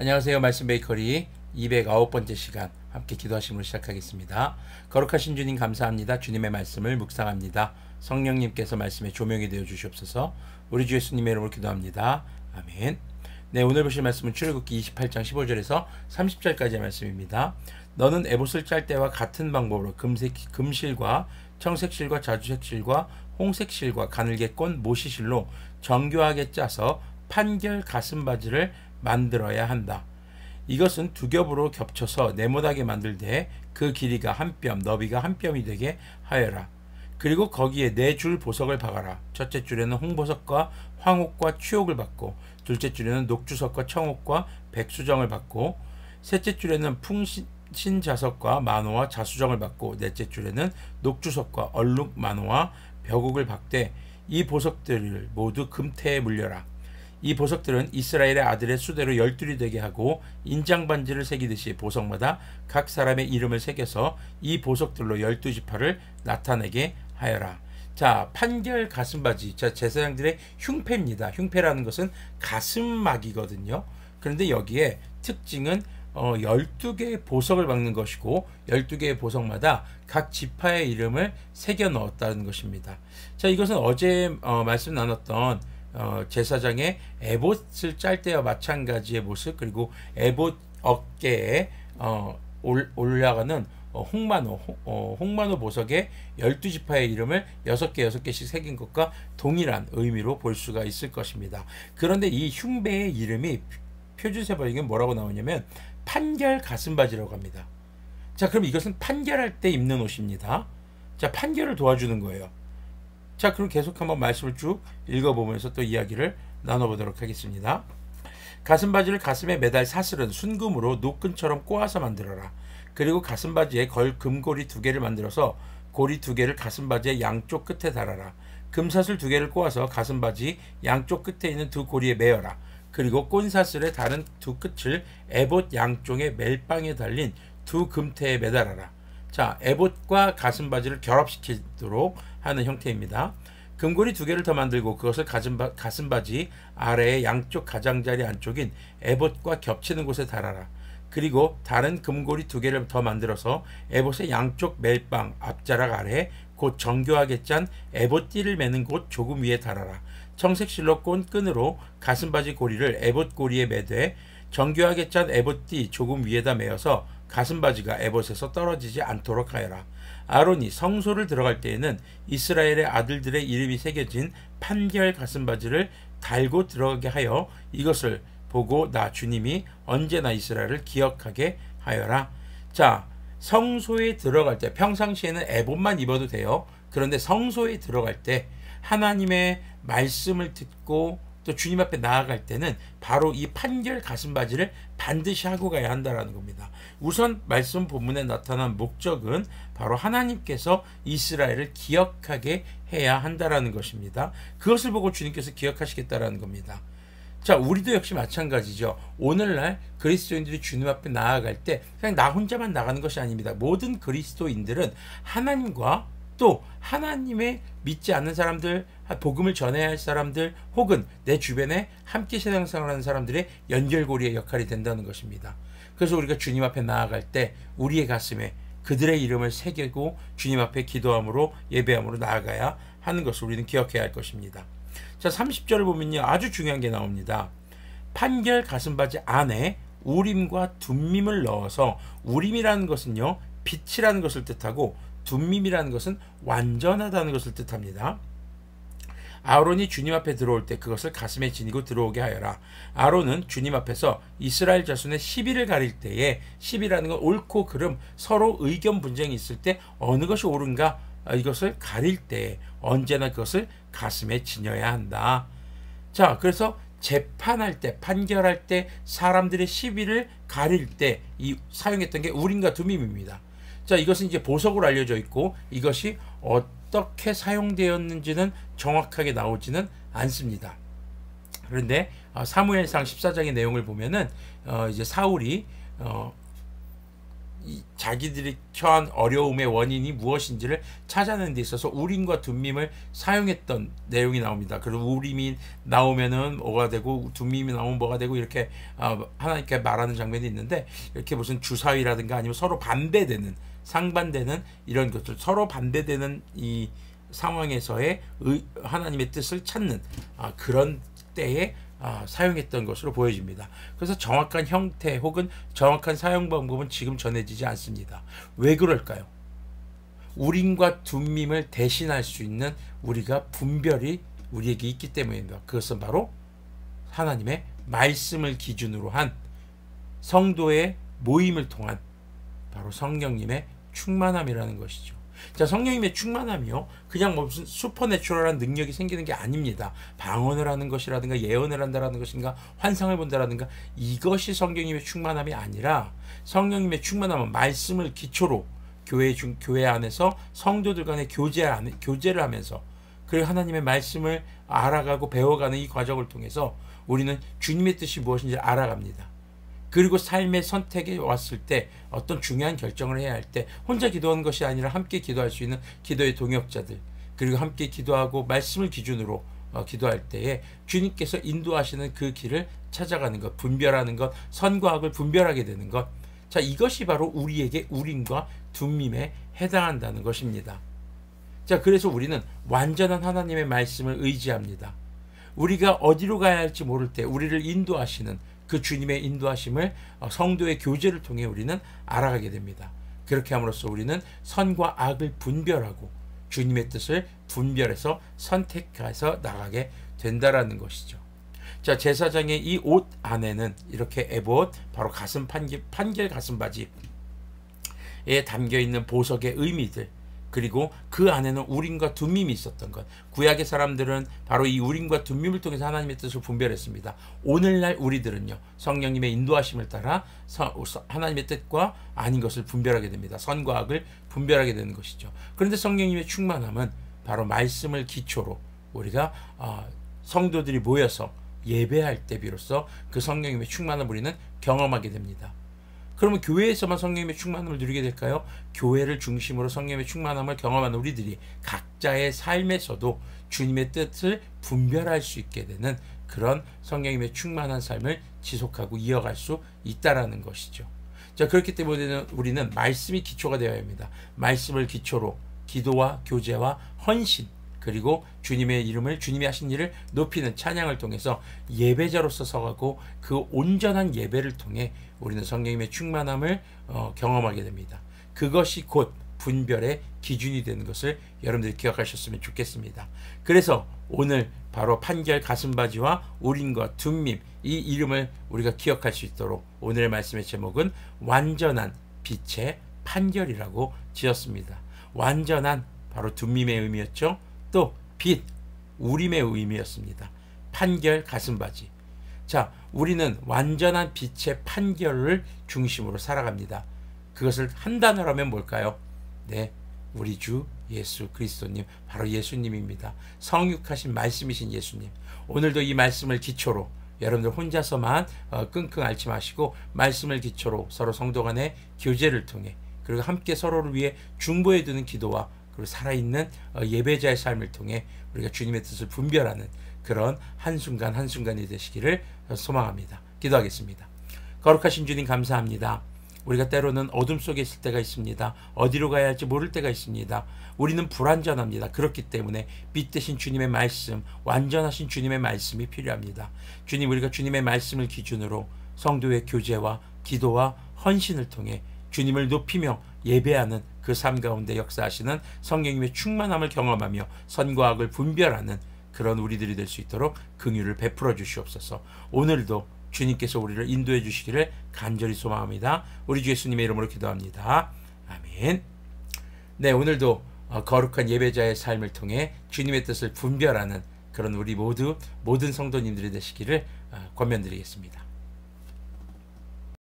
안녕하세요. 말씀 베이커리 209번째 시간 함께 기도하심으로 시작하겠습니다. 거룩하신 주님 감사합니다. 주님의 말씀을 묵상합니다. 성령님께서 말씀에 조명이 되어 주시옵소서. 우리 주 예수님의 이름으로 기도합니다. 아멘. 네, 오늘 보실 말씀은 출애굽기 28장 15절에서 30절까지의 말씀입니다. 너는 에봇을 짤 때와 같은 방법으로 금실과 청색실과 자주색실과 홍색실과 가늘게 꼰 모시실로 정교하게 짜서 판결 가슴바지를 만들어야 한다. 이것은 두 겹으로 겹쳐서 네모나게 만들되 그 길이가 한 뼘, 너비가 한 뼘이 되게 하여라. 그리고 거기에 네 줄 보석을 박아라. 첫째 줄에는 홍보석과 황옥과 취옥을 받고, 둘째 줄에는 녹주석과 청옥과 백수정을 받고, 셋째 줄에는 풍신자석과 만호와 자수정을 받고, 넷째 줄에는 녹주석과 얼룩 만호와 벽옥을 박되 이 보석들을 모두 금태에 물려라. 이 보석들은 이스라엘의 아들의 수대로 12이 되게 하고 인장반지를 새기듯이 보석마다 각 사람의 이름을 새겨서 이 보석들로 12지파를 나타내게 하여라. 자, 판결 가슴바지. 자, 제사장들의 흉패입니다. 흉패라는 것은 가슴막이거든요. 그런데 여기에 특징은 12개의 보석을 박는 것이고 12개의 보석마다 각 지파의 이름을 새겨 넣었다는 것입니다. 자, 이것은 어제 말씀 나눴던 제사장의 에봇을 짤 때와 마찬가지의 모습, 그리고 에봇 어깨에 올라가는 홍만호 보석에 12지파의 이름을 6개씩 새긴 것과 동일한 의미로 볼 수가 있을 것입니다. 그런데 이 흉배의 이름이 표준세 번역에 뭐라고 나오냐면 판결 가슴바지라고 합니다. 자, 그럼 이것은 판결할 때 입는 옷입니다. 자, 판결을 도와주는 거예요. 자, 그럼 계속 한번 말씀을 쭉 읽어보면서 또 이야기를 나눠보도록 하겠습니다. 가슴바지를 가슴에 매달 사슬은 순금으로 노끈처럼 꼬아서 만들어라. 그리고 가슴바지에 걸 금고리 2개를 만들어서 고리 2개를 가슴바지의 양쪽 끝에 달아라. 금사슬 2개를 꼬아서 가슴바지 양쪽 끝에 있는 두 고리에 매어라. 그리고 꼰사슬의 다른 두 끝을 에봇 양쪽의 멜빵에 달린 두 금태에 매달아라. 자, 에봇과 가슴바지를 결합시키도록 하는 형태입니다. 금고리 2개를 더 만들고 그것을 가슴바지 아래의 양쪽 가장자리 안쪽인 에봇과 겹치는 곳에 달아라. 그리고 다른 금고리 2개를 더 만들어서 에봇의 양쪽 멜빵 앞자락 아래에 곧 정교하게 짠 에봇띠를 매는 곳 조금 위에 달아라. 청색실로 꼰 끈으로 가슴바지 고리를 에봇 고리에 매되 정교하게 짠 에봇띠 조금 위에다 매어서 가슴바지가 에봇에서 떨어지지 않도록 하여라. 아론이 성소를 들어갈 때에는 이스라엘의 아들들의 이름이 새겨진 판결 가슴바지를 달고 들어가게 하여 이것을 보고 나 주님이 언제나 이스라엘을 기억하게 하여라. 자, 성소에 들어갈 때 평상시에는 에봇만 입어도 돼요. 그런데 성소에 들어갈 때 하나님의 말씀을 듣고 또 주님 앞에 나아갈 때는 바로 이 판결 가슴바지를 반드시 하고 가야 한다는 겁니다. 우선 말씀 본문에 나타난 목적은 바로 하나님께서 이스라엘을 기억하게 해야 한다는 것입니다. 그것을 보고 주님께서 기억하시겠다는 겁니다. 자, 우리도 역시 마찬가지죠. 오늘날 그리스도인들이 주님 앞에 나아갈 때 그냥 나 혼자만 나가는 것이 아닙니다. 모든 그리스도인들은 하나님과 또 하나님의 믿지 않는 사람들, 복음을 전해야 할 사람들, 혹은 내 주변에 함께 신앙생활하는 사람들의 연결고리의 역할이 된다는 것입니다. 그래서 우리가 주님 앞에 나아갈 때 우리의 가슴에 그들의 이름을 새기고 주님 앞에 기도함으로 예배함으로 나아가야 하는 것을 우리는 기억해야 할 것입니다. 자, 30절을 보면요, 아주 중요한 게 나옵니다. 판결 가슴바지 안에 우림과 둠밈을 넣어서, 우림이라는 것은요 빛이라는 것을 뜻하고 둠밈이라는 것은 완전하다는 것을 뜻합니다. 아론이 주님 앞에 들어올 때 그것을 가슴에 지니고 들어오게 하여라. 아론은 주님 앞에서 이스라엘 자손의 시비를 가릴 때에, 시비라는 건 옳고 그름, 서로 의견 분쟁이 있을 때 어느 것이 옳은가 이것을 가릴 때 언제나 그것을 가슴에 지녀야 한다. 자, 그래서 재판할 때, 판결할 때, 사람들의 시비를 가릴 때 이 사용했던 게 우림과 둠밈입니다. 자, 이것은 이제 보석으로 알려져 있고 이것이 어떻게 사용되었는지는 정확하게 나오지는 않습니다. 그런데 사무엘상 14장의 내용을 보면은 이제 사울이 자기들이 처한 어려움의 원인이 무엇인지를 찾아내는 데 있어서 우림과 둠밈을 사용했던 내용이 나옵니다. 그리고 우림이 나오면은 뭐가 되고 둠밈이 나오면 뭐가 되고 이렇게 하나님께 말하는 장면이 있는데, 이렇게 무슨 주사위라든가 아니면 서로 반대되는, 상반되는 이런 것들, 서로 반대되는 이 상황에서의 하나님의 뜻을 찾는 그런 때에 사용했던 것으로 보여집니다. 그래서 정확한 형태 혹은 정확한 사용 방법은 지금 전해지지 않습니다. 왜 그럴까요? 우림과 둠밈을 대신할 수 있는 우리가 분별이 우리에게 있기 때문입니다. 그것은 바로 하나님의 말씀을 기준으로 한 성도의 모임을 통한 바로 성령님의 충만함이라는 것이죠. 자, 성령님의 충만함이요, 그냥 무슨 슈퍼내추럴한 능력이 생기는 게 아닙니다. 방언을 하는 것이라든가 예언을 한다라는 것인가 환상을 본다라든가 이것이 성령님의 충만함이 아니라, 성령님의 충만함은 말씀을 기초로 교회 안에서 성도들 간의 교제를 하면서, 그리고 하나님의 말씀을 알아가고 배워가는 이 과정을 통해서 우리는 주님의 뜻이 무엇인지 알아갑니다. 그리고 삶의 선택에 왔을 때 어떤 중요한 결정을 해야 할 때 혼자 기도하는 것이 아니라 함께 기도할 수 있는 기도의 동역자들, 그리고 함께 기도하고 말씀을 기준으로 기도할 때에 주님께서 인도하시는 그 길을 찾아가는 것, 분별하는 것, 선과 악을 분별하게 되는 것. 자, 이것이 바로 우리에게 우림과 둠밈에 해당한다는 것입니다. 자, 그래서 우리는 완전한 하나님의 말씀을 의지합니다. 우리가 어디로 가야 할지 모를 때 우리를 인도하시는 그 주님의 인도하심을 성도의 교제를 통해 우리는 알아가게 됩니다. 그렇게 함으로써 우리는 선과 악을 분별하고 주님의 뜻을 분별해서 선택해서 나가게 된다라는 것이죠. 자, 제사장의 이 옷 안에는 이렇게 에봇, 바로 가슴 판결 가슴 바지에 담겨 있는 보석의 의미들, 그리고 그 안에는 우림과 둠밈이 있었던 것. 구약의 사람들은 바로 이 우림과 둠밈을 통해서 하나님의 뜻을 분별했습니다. 오늘날 우리들은요, 성령님의 인도하심을 따라 하나님의 뜻과 아닌 것을 분별하게 됩니다. 선과 악을 분별하게 되는 것이죠. 그런데 성령님의 충만함은 바로 말씀을 기초로 우리가 성도들이 모여서 예배할 때 비로소 그 성령님의 충만함을 우리는 경험하게 됩니다. 그러면 교회에서만 성령님의 충만함을 누리게 될까요? 교회를 중심으로 성령님의 충만함을 경험하는 우리들이 각자의 삶에서도 주님의 뜻을 분별할 수 있게 되는 그런 성령님의 충만한 삶을 지속하고 이어갈 수 있다라는 것이죠. 자, 그렇기 때문에 우리는 말씀이 기초가 되어야 합니다. 말씀을 기초로 기도와 교제와 헌신, 그리고 주님의 이름을, 주님이 하신 일을 높이는 찬양을 통해서 예배자로서 서가고 그 온전한 예배를 통해 우리는 성령님의 충만함을 경험하게 됩니다. 그것이 곧 분별의 기준이 되는 것을 여러분들이 기억하셨으면 좋겠습니다. 그래서 오늘 바로 판결 가슴바지와 우림과 둠밈, 이 이름을 우리가 기억할 수 있도록 오늘의 말씀의 제목은 완전한 빛의 판결이라고 지었습니다. 완전한 바로 둠밈의 의미였죠. 또 빛, 우림의 의미였습니다. 판결 가슴바지. 자, 우리는 완전한 빛의 판결을 중심으로 살아갑니다. 그것을 한 단어로 하면 뭘까요? 네, 우리 주 예수 그리스도님, 바로 예수님입니다. 성육하신 말씀이신 예수님. 오늘도 이 말씀을 기초로 여러분들 혼자서만 끙끙 앓지 마시고 말씀을 기초로 서로 성도 간의 교제를 통해, 그리고 함께 서로를 위해 중보해 두는 기도와 그리고 살아있는 예배자의 삶을 통해 우리가 주님의 뜻을 분별하는 그런 한순간 한순간이 되시기를 소망합니다. 기도하겠습니다. 거룩하신 주님, 감사합니다. 우리가 때로는 어둠 속에 있을 때가 있습니다. 어디로 가야 할지 모를 때가 있습니다. 우리는 불완전합니다. 그렇기 때문에 빛 대신 주님의 말씀, 완전하신 주님의 말씀이 필요합니다. 주님, 우리가 주님의 말씀을 기준으로 성도의 교제와 기도와 헌신을 통해 주님을 높이며 예배하는 그 삶 가운데 역사하시는 성령님의 충만함을 경험하며 선과 악을 분별하는 그런 우리들이 될 수 있도록 긍휼을 베풀어 주시옵소서. 오늘도 주님께서 우리를 인도해 주시기를 간절히 소망합니다. 우리 주 예수님의 이름으로 기도합니다. 아멘. 네, 오늘도 거룩한 예배자의 삶을 통해 주님의 뜻을 분별하는 그런 우리 모든 성도님들이 되시기를 권면드리겠습니다.